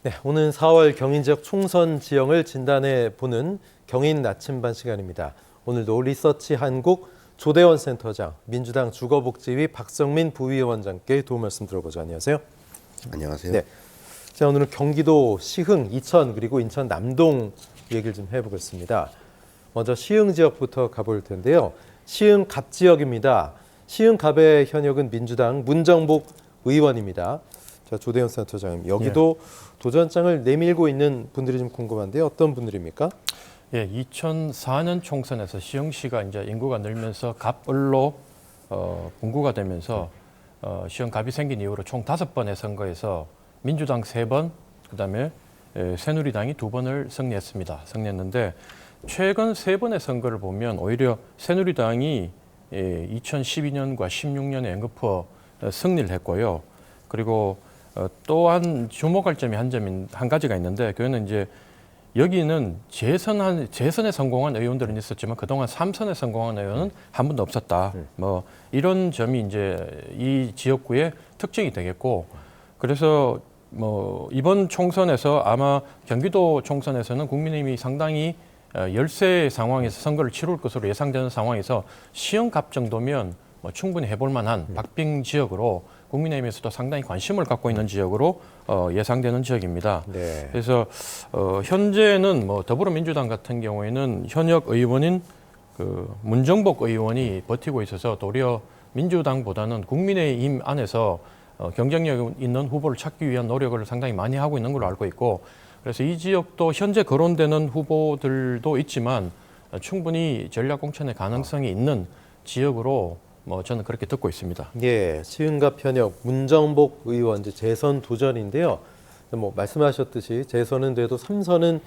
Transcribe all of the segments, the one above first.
네, 오늘 4월 경인 지역 총선 지형을 진단해 보는 경인 나침반 시간입니다. 오늘도 리서치 한국 조대원 센터장, 민주당 주거복지위 박성민 부위원장께 도움 말씀 들어보죠. 안녕하세요. 안녕하세요. 네, 자, 오늘은 경기도 시흥, 이천 그리고 인천 남동 얘기를 좀 해보겠습니다. 먼저 시흥 지역부터 가볼 텐데요. 시흥 갑 지역입니다. 시흥 갑의 현역은 민주당 문정복 의원입니다. 자, 조대현 센터장님, 여기도 도전장을 내밀고 있는 분들이 좀 궁금한데요. 어떤 분들입니까? 예, 2004년 총선에서 시흥시가 이제 인구가 늘면서 갑을로 분구가 되면서 시흥 갑이 생긴 이후로 총 5번의 선거에서 민주당 3번, 그다음에 새누리당이 2번을 승리했는데 최근 3번의 선거를 보면 오히려 새누리당이 2012년과 16년에 연거푸 승리를 했고요. 그리고 또한 주목할 점이 한 가지가 있는데 그거는 이제 여기는 재선에 성공한 의원들은 있었지만 그동안 3선에 성공한 의원은 한 분도 없었다. 뭐 이런 점이 이제 이 지역구의 특징이 되겠고, 그래서 뭐 이번 총선에서 아마 경기도 총선에서는 국민의힘이 상당히 열세 상황에서 선거를 치룰 것으로 예상되는 상황에서 시흥갑 정도면 뭐 충분히 해볼 만한 박빙 지역으로 국민의힘에서도 상당히 관심을 갖고 있는 지역으로 예상되는 지역입니다. 네. 그래서 현재는 뭐 더불어민주당 같은 경우에는 현역 의원인 그 문정복 의원이 버티고 있어서 도리어 민주당보다는 국민의힘 안에서 경쟁력 있는 후보를 찾기 위한 노력을 상당히 많이 하고 있는 걸로 알고 있고, 그래서 이 지역도 현재 거론되는 후보들도 있지만 충분히 전략 공천의 가능성이 있는 지역으로 뭐 저는 그렇게 듣고 있습니다. 예, 시흥갑 현역 문정복 의원 이제 재선 도전인데요. 뭐 말씀하셨듯이 재선은 돼도 3선은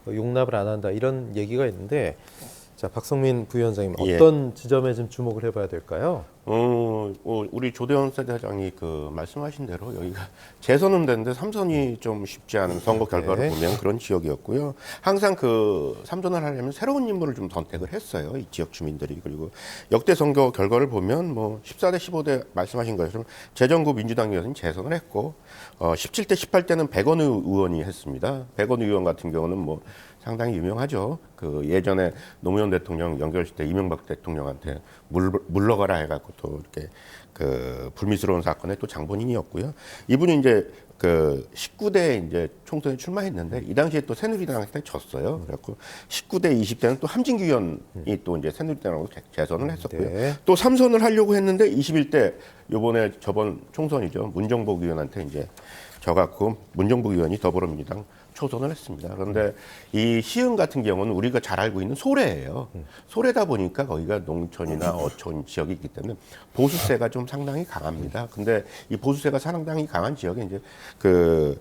용납을 안 한다 이런 얘기가 있는데, 자, 박성민 부위원장님 어떤 지점에 좀 주목을 해봐야 될까요? 우리 조대원 센터장이 그 말씀하신 대로 여기가 재선은 됐는데 3선이 좀 쉽지 않은 선거 결과를 보면 그런 지역이었고요. 항상 그 3선을 하려면 새로운 인물을 좀 선택을 했어요. 이 지역 주민들이. 그리고 역대 선거 결과를 보면 뭐 14대 15대 말씀하신 것처럼 재정구 민주당 의원이 재선을 했고 17대 18대는 백원의 의원이 했습니다. 백원의 의원 같은 경우는 뭐 상당히 유명하죠. 그 예전에 노무현 대통령 연결식 때 이명박 대통령한테 물러가라 해갖고 또 이렇게 그 불미스러운 사건에 또 장본인이었고요. 이분이 이제 그 19대 이제 총선에 출마했는데 이 당시에 또 새누리당한테 졌어요. 그래갖고 19대 20대는 또 함진규 의원이 또 이제 새누리당하고 재선을 했었고요. 네. 또 3선을 하려고 했는데 21대 요번에 저번 총선이죠. 문정복 의원한테 이제 져갖고 문정복 의원이 더불어민주당 초선을 했습니다. 그런데 이 시흥 같은 경우는 우리가 잘 알고 있는 소래예요. 소래다 보니까 거기가 농촌이나 어촌 지역이 있기 때문에 보수세가 좀 상당히 강합니다. 근데 이 보수세가 상당히 강한 지역에 이제 그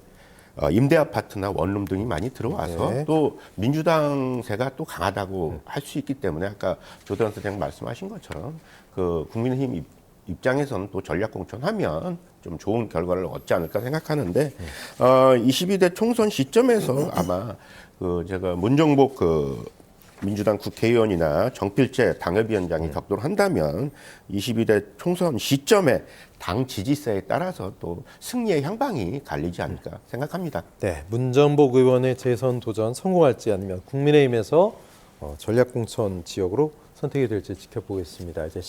임대 아파트나 원룸 등이 많이 들어와서 또 민주당세가 또 강하다고 할 수 있기 때문에 아까 조대원 선생님 말씀하신 것처럼 그 국민의힘 입장에서는 또 전략 공천하면 좀 좋은 결과를 얻지 않을까 생각하는데 22대 총선 시점에서 아마 그 제가 문정복 그 민주당 국회의원이나 정필재 당협위원장이 격돌을 한다면 22대 총선 시점에 당 지지세에 따라서 또 승리의 향방이 갈리지 않을까 생각합니다. 네, 문정복 의원의 재선 도전 성공할지 아니면 국민의힘에서 전략 공천 지역으로 선택이 될지 지켜보겠습니다. 이제